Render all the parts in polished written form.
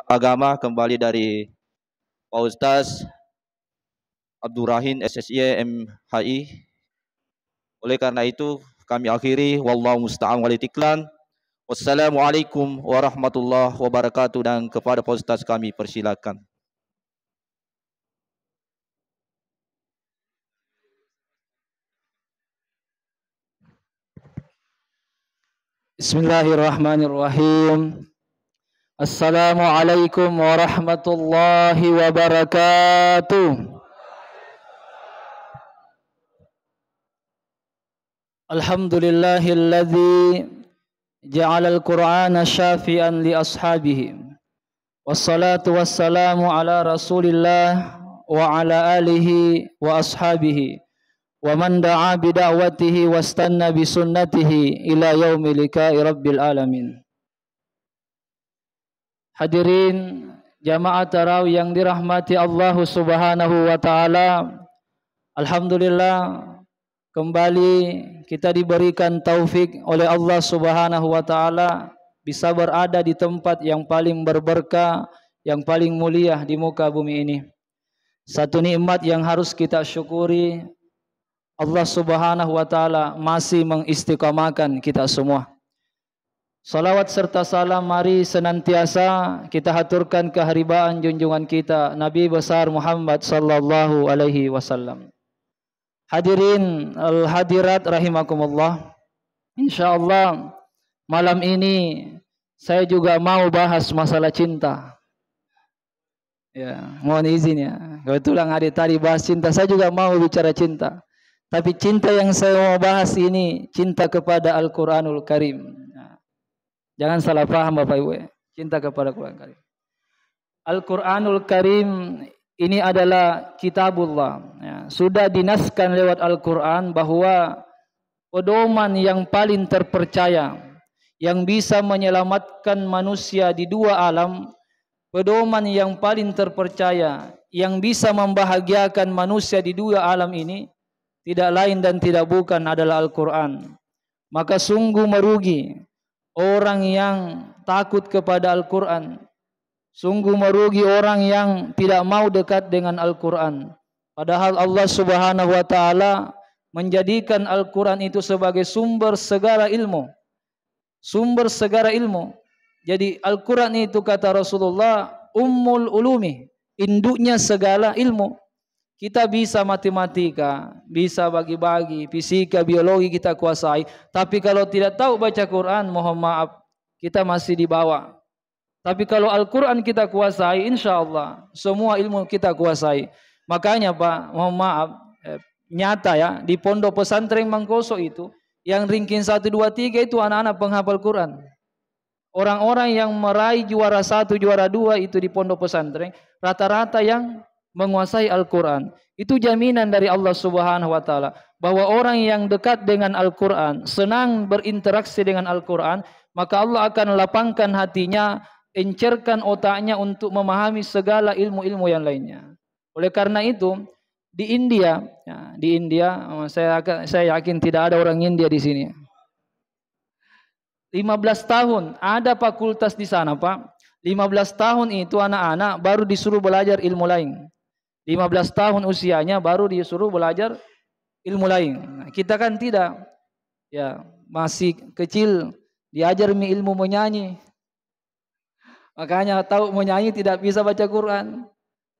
agama kembali dari Pak Ustaz Abdurrahim SSY MHI. Oleh karena itu kami akhiri, wallahu musta'an walitiklan. Wassalamualaikum warahmatullahi wabarakatuh, dan kepada Pak Ustaz kami persilakan. Bismillahirrahmanirrahim. Assalamualaikum warahmatullahi wabarakatuh. Alhamdulillahilladzi ja'ala al-Qur'ana syafi'an li ashabihi. Wassalatu wassalamu ala Rasulillah wa ala alihi wa ashabihi wa man da'a bi da'watihi wastanna bi sunnatihi ila yaumil liqa'i rabbil alamin. Hadirin jamaah tarawih yang dirahmati Allah Subhanahu wa taala. Alhamdulillah, kembali kita diberikan taufik oleh Allah Subhanahu wa taala bisa berada di tempat yang paling berberkah, yang paling mulia di muka bumi ini. Satu nikmat yang harus kita syukuri. Allah Subhanahu wa taala masih mengistiqamahkan kita semua. Salawat serta salam mari senantiasa kita haturkan keharibaan junjungan kita Nabi besar Muhammad sallallahu alaihi wasallam. Hadirin al-hadirat rahimakumullah. Insyaallah malam ini saya juga mau bahas masalah cinta. Ya, mohon izin ya. Kebetulan hari tadi bahas cinta, saya juga mau bicara cinta. Tapi cinta yang saya mau bahas ini cinta kepada Al-Qur'anul Karim. Jangan salah paham Bapak Ibu ya. Cinta kepada Al-Qur'anul Karim. Al-Qur'anul Karim ini adalah kitabullah. Ya, sudah dinaskan lewat Al-Quran bahwa pedoman yang paling terpercaya yang bisa menyelamatkan manusia di dua alam, pedoman yang paling terpercaya yang bisa membahagiakan manusia di dua alam ini tidak lain dan tidak bukan adalah Al-Quran. Maka sungguh merugi orang yang takut kepada Al-Quran. Sungguh merugi orang yang tidak mau dekat dengan Al-Quran. Padahal Allah Subhanahu wa taala menjadikan Al-Quran itu sebagai sumber segala ilmu. Sumber segala ilmu. Jadi Al-Quran itu kata Rasulullah ummul ulumi, induknya segala ilmu. Kita bisa matematika, bisa bagi-bagi, fisika, biologi kita kuasai. Tapi kalau tidak tahu baca Quran, mohon maaf, kita masih di bawah. Tapi kalau Al-Quran kita kuasai, insya Allah semua ilmu kita kuasai. Makanya Pak, mohon maaf, nyata ya, di pondok pesantren Mangkoso itu, yang ranking 1, 2, 3 itu anak-anak penghafal Quran. Orang-orang yang meraih juara 1, juara 2 itu di pondok pesantren, rata-rata yang menguasai Al-Quran. Itu jaminan dari Allah Subhanahu wa taala bahwa orang yang dekat dengan Al-Quran, senang berinteraksi dengan Al-Quran, maka Allah akan lapangkan hatinya, encerkan otaknya untuk memahami segala ilmu-ilmu yang lainnya. Oleh karena itu di India, ya, saya yakin tidak ada orang India di sini. 15 tahun ada fakultas di sana Pak. 15 tahun itu anak-anak baru disuruh belajar ilmu lain. 15 tahun usianya baru disuruh belajar ilmu lain. Nah, kita kan tidak, ya masih kecil diajar ilmu menyanyi. Makanya tahu menyanyi tidak bisa baca Quran.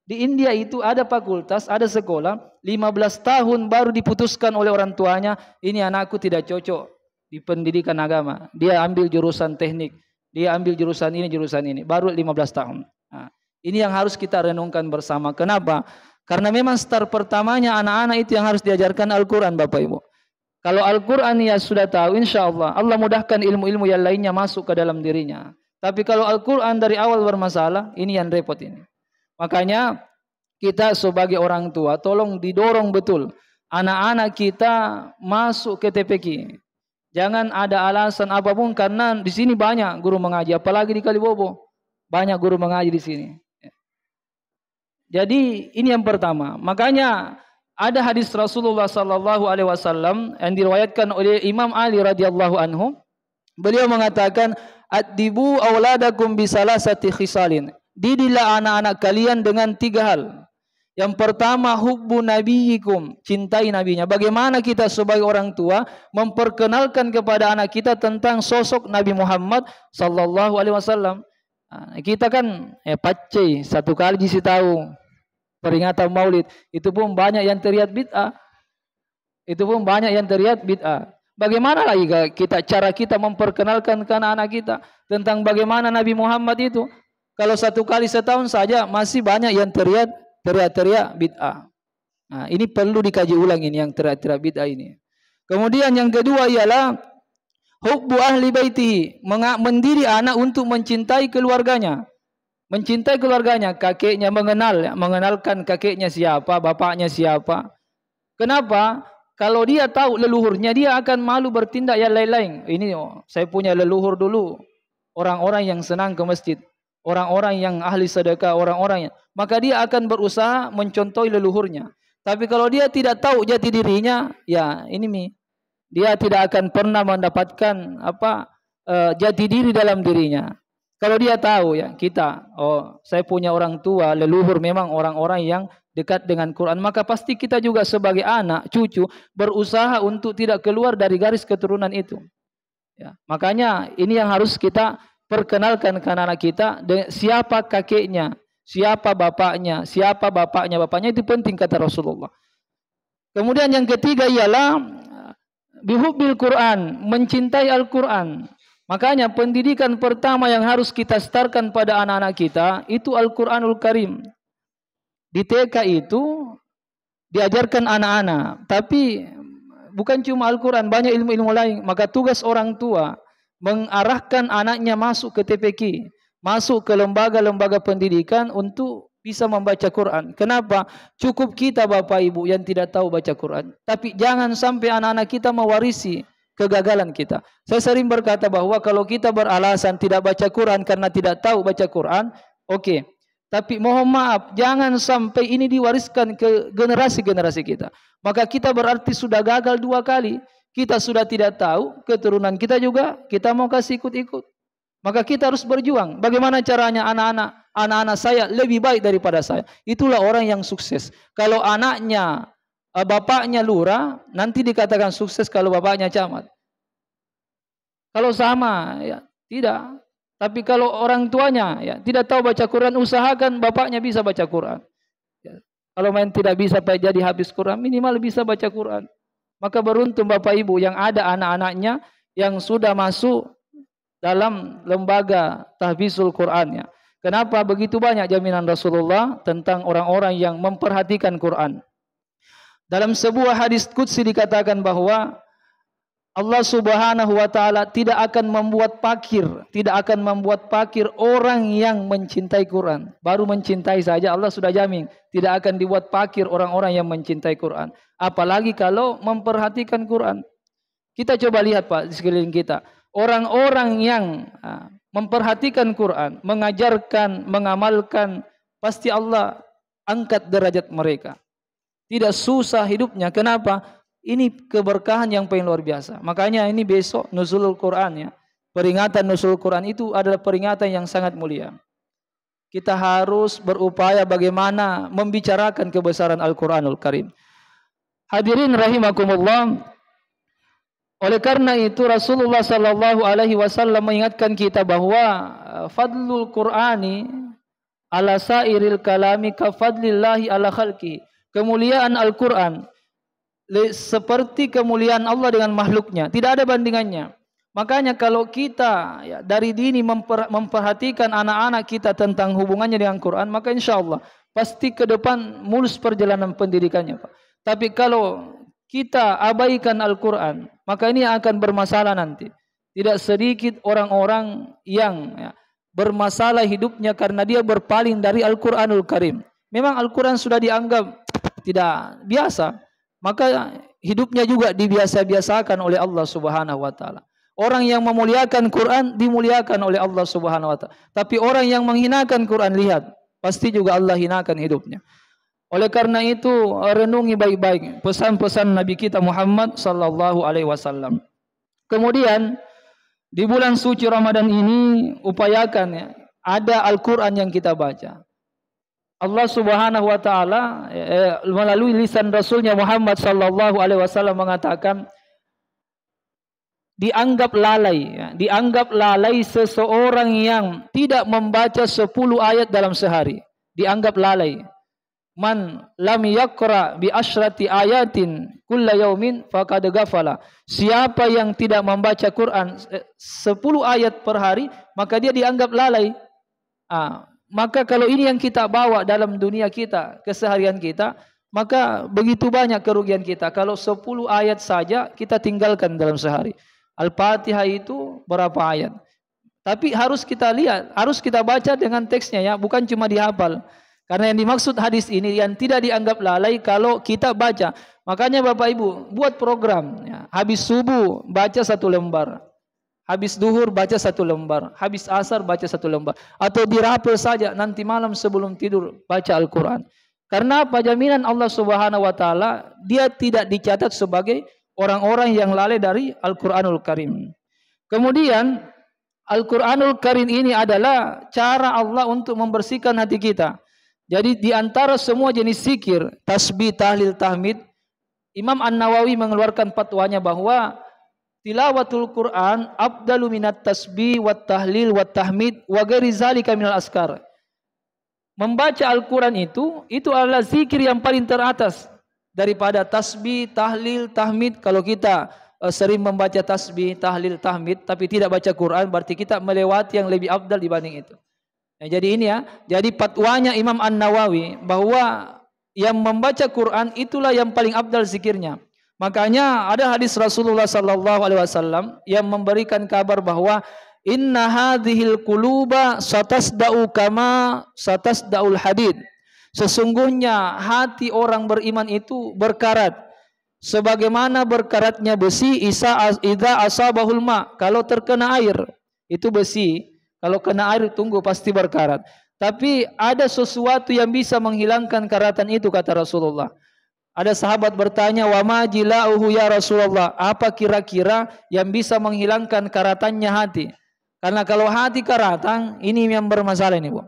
Di India itu ada fakultas, ada sekolah, 15 tahun baru diputuskan oleh orang tuanya, ini anakku tidak cocok di pendidikan agama. Dia ambil jurusan teknik, dia ambil jurusan ini, baru 15 tahun. Nah, ini yang harus kita renungkan bersama. Kenapa? Karena memang start pertamanya anak-anak itu yang harus diajarkan Al-Quran Bapak Ibu. Kalau Al-Quran ya sudah tahu, insya Allah, Allah mudahkan ilmu-ilmu yang lainnya masuk ke dalam dirinya. Tapi kalau Al-Quran dari awal bermasalah, ini yang repot ini. Makanya kita sebagai orang tua tolong didorong betul anak-anak kita masuk ke TPQ. Jangan ada alasan apapun karena di sini banyak guru mengaji, apalagi di Kalibobo. Banyak guru mengaji di sini. Jadi ini yang pertama. Makanya ada hadis Rasulullah sallallahu alaihi wasallam yang diriwayatkan oleh Imam Ali radhiyallahu anhu. Beliau mengatakan, Addibu auladakum bisalasati khisalin. Didilah anak-anak kalian dengan 3 hal. Yang pertama, hubbu nabiyikum, cintai nabinya. Bagaimana kita sebagai orang tua memperkenalkan kepada anak kita tentang sosok Nabi Muhammad sallallahu alaihi wasallam. Kita kan pacai 1 kali disi tahu peringatan Maulid, itu pun banyak yang terlihat bid'ah. Bagaimana lagi cara kita memperkenalkan ke anak-anak kita tentang bagaimana Nabi Muhammad itu? Kalau 1 kali setahun saja masih banyak yang teriak-teriak bid'ah. Nah, ini perlu dikaji ulang ini yang teriak-teriak bid'ah ini. Kemudian yang kedua ialah hubbu ahli baitihi, mendidik anak untuk mencintai keluarganya. Mencintai keluarganya, kakeknya mengenalkan kakeknya siapa, bapaknya siapa. Kenapa? Kalau dia tahu leluhurnya, dia akan malu bertindak yang lain-lain. Ini saya punya leluhur dulu. Orang-orang yang senang ke masjid, orang-orang yang ahli sedekah, orang-orang yang, maka dia akan berusaha mencontohi leluhurnya. Tapi kalau dia tidak tahu jati dirinya, ya ini dia tidak akan pernah mendapatkan jati diri dalam dirinya. Kalau dia tahu ya saya punya orang tua, leluhur memang orang-orang yang dekat dengan Quran, maka pasti kita juga sebagai anak, cucu berusaha untuk tidak keluar dari garis keturunan itu. Ya, makanya ini yang harus kita perkenalkan ke anak kita, siapa kakeknya, siapa bapaknya, bapaknya itu penting kata Rasulullah. Kemudian yang ketiga ialah bihubbil Quran, mencintai Al-Quran. Makanya pendidikan pertama yang harus kita startkan pada anak-anak kita itu Al-Quranul Karim. Di TK itu diajarkan anak-anak, tapi bukan cuma Al-Quran, banyak ilmu-ilmu lain. Maka tugas orang tua mengarahkan anaknya masuk ke TPQ, masuk ke lembaga-lembaga pendidikan untuk bisa membaca Quran. Kenapa? Cukup kita Bapak Ibu yang tidak tahu baca Quran, tapi jangan sampai anak-anak kita mewarisi kegagalan kita. Saya sering berkata bahwa kalau kita beralasan tidak baca Quran karena tidak tahu baca Quran, oke. Tapi mohon maaf, jangan sampai ini diwariskan ke generasi-generasi kita. Maka kita berarti sudah gagal 2 kali. Kita sudah tidak tahu, keturunan kita juga kita mau kasih ikut-ikut. Maka kita harus berjuang. Bagaimana caranya anak-anak saya lebih baik daripada saya. Itulah orang yang sukses. Kalau anaknya bapaknya lurah, nanti dikatakan sukses kalau bapaknya camat. Kalau sama, ya tidak. Tapi kalau orang tuanya ya tidak tahu baca Quran, usahakan bapaknya bisa baca Quran. Ya. Kalau main tidak bisa jadi habis Quran, minimal bisa baca Quran. Maka beruntung Bapak Ibu yang ada anak-anaknya yang sudah masuk dalam lembaga tahfizul Quran. Ya. Kenapa begitu banyak jaminan Rasulullah tentang orang-orang yang memperhatikan Quran? Dalam sebuah hadis qudsi dikatakan bahwa Allah Subhanahu wa taala tidak akan membuat fakir orang yang mencintai Quran. Baru mencintai saja Allah sudah jamin tidak akan dibuat fakir orang-orang yang mencintai Quran. Apalagi kalau memperhatikan Quran. Kita coba lihat Pak di sekeliling kita. Orang-orang yang memperhatikan Quran, mengajarkan, mengamalkan, pasti Allah angkat derajat mereka. Tidak susah hidupnya. Kenapa? Ini keberkahan yang paling luar biasa. Makanya ini besok nuzulul Quran ya. Peringatan nuzulul Quran itu adalah peringatan yang sangat mulia. Kita harus berupaya bagaimana membicarakan kebesaran Al-Quranul Karim. Hadirin rahimakumullah. Oleh karena itu Rasulullah sallallahu alaihi wasallam mengingatkan kita bahwa fadlul Qur'ani ala sairil kalami ka fadlillahi ala khalqi. Kemuliaan Al-Quran seperti kemuliaan Allah dengan makhluknya, tidak ada bandingannya. Makanya kalau kita dari dini memperhatikan anak-anak kita tentang hubungannya dengan Quran, maka insya Allah pasti ke depan mulus perjalanan pendidikannya Pak. Tapi kalau kita abaikan Al-Quran, maka ini akan bermasalah nanti. Tidak sedikit orang-orang yang bermasalah hidupnya karena dia berpaling dari Al-Quranul Karim. Memang Al-Quran sudah dianggap tidak biasa, maka hidupnya juga dibiasa-biasakan oleh Allah Subhanahu wa taala. Orang yang memuliakan Quran dimuliakan oleh Allah Subhanahu wa taala. Tapi orang yang menghinakan Quran, lihat, pasti juga Allah hinakan hidupnya. Oleh karena itu, renungi baik-baik pesan-pesan Nabi kita Muhammad sallallahu alaihi wasallam. Kemudian Di bulan suci Ramadan ini upayakan ya, ada Al-Quran yang kita baca. Allah Subhanahu wa taala melalui lisan Rasulnya Muhammad sallallahu alaihi wasallam mengatakan dianggap lalai seseorang yang tidak membaca 10 ayat dalam sehari. Dianggap lalai. Man lam yaqra bi asyrati ayatin kulla yaumin faqad ghafala. Siapa yang tidak membaca Quran 10 ayat per hari, maka dia dianggap lalai. Maka kalau ini yang kita bawa dalam dunia kita, keseharian kita, maka begitu banyak kerugian kita. Kalau 10 ayat saja kita tinggalkan dalam sehari. Al-Fatihah itu berapa ayat? Tapi harus kita lihat, harus kita baca dengan teksnya ya, bukan cuma dihafal. Karena yang dimaksud hadis ini yang tidak dianggap lalai kalau kita baca. Makanya Bapak Ibu buat program ya. Habis subuh baca 1 lembar. Habis duhur baca 1 lembar. Habis asar baca 1 lembar. Atau dirapel saja nanti malam sebelum tidur baca Al-Quran. Karena apa? Jaminan Allah Subhanahu wa taala dia tidak dicatat sebagai orang-orang yang lalai dari Al-Quranul Karim. Kemudian Al-Quranul Karim ini adalah cara Allah untuk membersihkan hati kita. Jadi di antara semua jenis zikir, tasbih, tahlil, tahmid, Imam An-Nawawi mengeluarkan fatwanya bahwa tilawatul Quran afdalu minat tasbih wat tahlil wat tahmid wa ghairi zalika minal askar. Membaca Al-Quran itu adalah zikir yang paling teratas daripada tasbih, tahlil, tahmid. Kalau kita sering membaca tasbih, tahlil, tahmid tapi tidak baca Quran, berarti kita melewati yang lebih afdal dibanding itu. Nah, jadi ini ya, jadi fatwanya Imam An-Nawawi bahwa yang membaca Quran itulah yang paling afdal zikirnya. Makanya ada hadis Rasulullah sallallahu alaihi wasallam yang memberikan kabar bahwa inna hadhil quluba satasda'u kama satasda'ul hadid. Sesungguhnya hati orang beriman itu berkarat sebagaimana berkaratnya besi idza asabahul ma. Kalau terkena air itu besi. Kalau kena air tunggu pasti berkarat. Tapi ada sesuatu yang bisa menghilangkan karatan itu kata Rasulullah. Ada sahabat bertanya, "Wa ma jila'uhu ya Rasulullah?" Apa kira-kira yang bisa menghilangkan karatannya hati? Karena kalau hati karatan, ini yang bermasalah ini, Bu.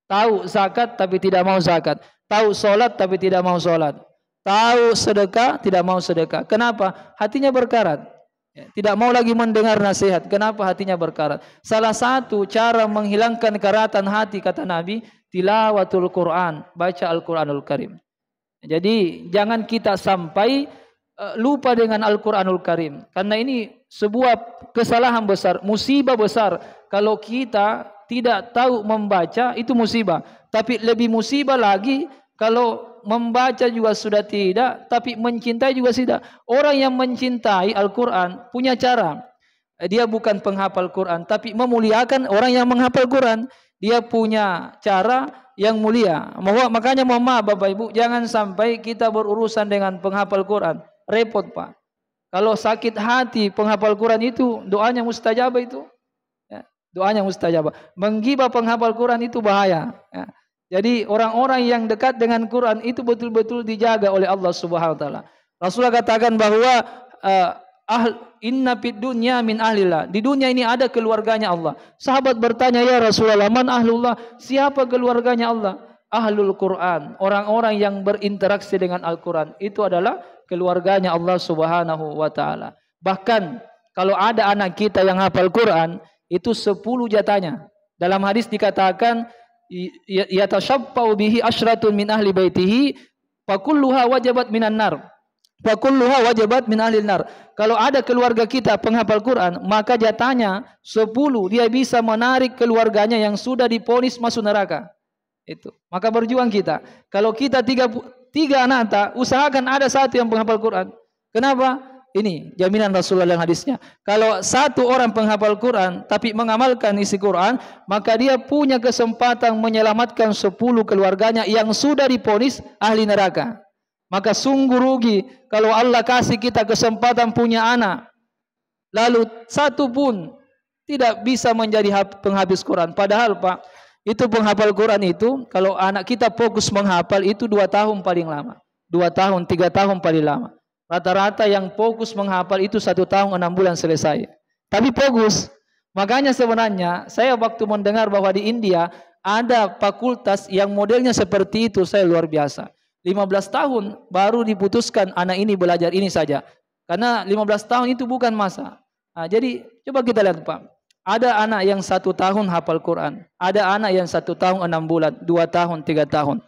Tahu zakat tapi tidak mau zakat. Tahu salat tapi tidak mau salat. Tahu sedekah tidak mau sedekah. Kenapa? Hatinya berkarat. Tidak mau lagi mendengar nasihat. Kenapa hatinya berkarat? Salah satu cara menghilangkan karatan hati kata Nabi, tilawatul Quran, baca Al-Quranul Karim. Jadi jangan kita sampai lupa dengan Al-Quranul Karim. Karena ini sebuah kesalahan besar, musibah besar. Kalau kita tidak tahu membaca itu musibah. Tapi lebih musibah lagi kalau membaca juga sudah tidak, tapi mencintai juga tidak. Orang yang mencintai Al-Quran punya cara. Dia bukan penghafal Quran, tapi memuliakan orang yang menghafal Quran. Dia punya cara yang mulia. Makanya mohon maaf Bapak Ibu, jangan sampai kita berurusan dengan penghafal Quran. Repot Pak. Kalau sakit hati penghafal Quran itu, doanya mustajabah itu. Ya, doanya mustajabah. Menggibah penghafal Quran itu bahaya. Ya. Jadi orang-orang yang dekat dengan Quran itu betul-betul dijaga oleh Allah Subhanahu wa taala. Rasulullah katakan bahwa inna fid dunya min ahlillah. Di dunia ini ada keluarganya Allah. Sahabat bertanya, "Ya Rasulullah, man ahlullah?" Siapa keluarganya Allah? Ahlul Quran, orang-orang yang berinteraksi dengan Al-Quran. Itu adalah keluarganya Allah Subhanahu wa taala. Bahkan kalau ada anak kita yang hafal Quran, itu 10 jatahnya. Dalam hadis dikatakan yatashabbau bihi asyratun min ahli baitihi fakulluha wajabat minan nar. Fakulluha wajabat min ahli nar. Kalau ada keluarga kita penghafal Quran, maka jatahnya 10, dia bisa menarik keluarganya yang sudah divonis masuk neraka. Itu. Maka berjuang kita. Kalau kita tiga anak tak, usahakan ada satu yang penghafal Quran. Kenapa? Ini jaminan Rasulullah yang hadisnya. Kalau satu orang penghafal Quran tapi mengamalkan isi Quran, maka dia punya kesempatan menyelamatkan 10 keluarganya yang sudah divonis ahli neraka. Maka sungguh rugi kalau Allah kasih kita kesempatan punya anak, lalu satu pun tidak bisa menjadi penghabis Quran. Padahal Pak, itu penghafal Quran itu kalau anak kita fokus menghafal itu 2 tahun paling lama. 2 tahun, 3 tahun paling lama. Rata-rata yang fokus menghafal itu 1 tahun 6 bulan selesai. Tapi fokus. Makanya sebenarnya saya waktu mendengar bahwa di India ada fakultas yang modelnya seperti itu, saya luar biasa. 15 tahun baru diputuskan anak ini belajar ini saja. Karena 15 tahun itu bukan masa. Nah, jadi coba kita lihat Pak. Ada anak yang 1 tahun hafal Quran. Ada anak yang 1 tahun 6 bulan, 2 tahun, 3 tahun.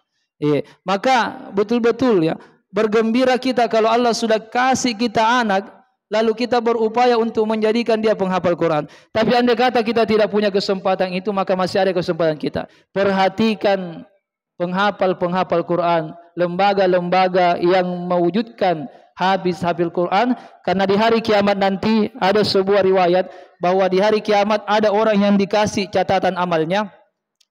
Maka betul-betul ya, bergembira kita kalau Allah sudah kasih kita anak, lalu kita berupaya untuk menjadikan dia penghafal Quran. Tapi andai kata kita tidak punya kesempatan itu, maka masih ada kesempatan kita. Perhatikan penghafal Quran, lembaga-lembaga yang mewujudkan habis-hafal Quran, karena di hari kiamat nanti ada sebuah riwayat bahwa di hari kiamat ada orang yang dikasih catatan amalnya.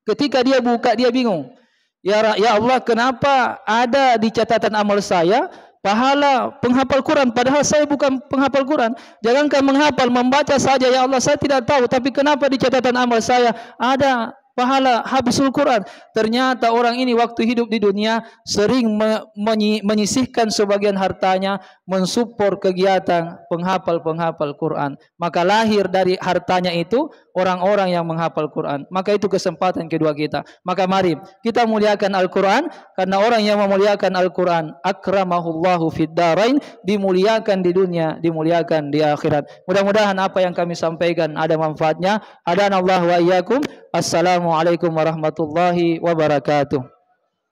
Ketika dia buka, dia bingung. Ya Allah, kenapa ada di catatan amal saya pahala penghafal Quran, padahal saya bukan penghafal Quran. Jangankan menghafal, membaca saja ya Allah saya tidak tahu, tapi kenapa di catatan amal saya ada pahala habisul Quran? Ternyata orang ini waktu hidup di dunia sering menyisihkan sebagian hartanya mensupport kegiatan penghafal Quran. Maka lahir dari hartanya itu orang-orang yang menghafal Quran. Maka itu kesempatan kedua kita. Maka mari kita muliakan Al-Quran, karena orang yang memuliakan Al-Quran akramahullahu fid darain, dimuliakan di dunia, dimuliakan di akhirat. Mudah-mudahan apa yang kami sampaikan ada manfaatnya. Adanallahu wa iyyakum. Assalamualaikum warahmatullahi wabarakatuh.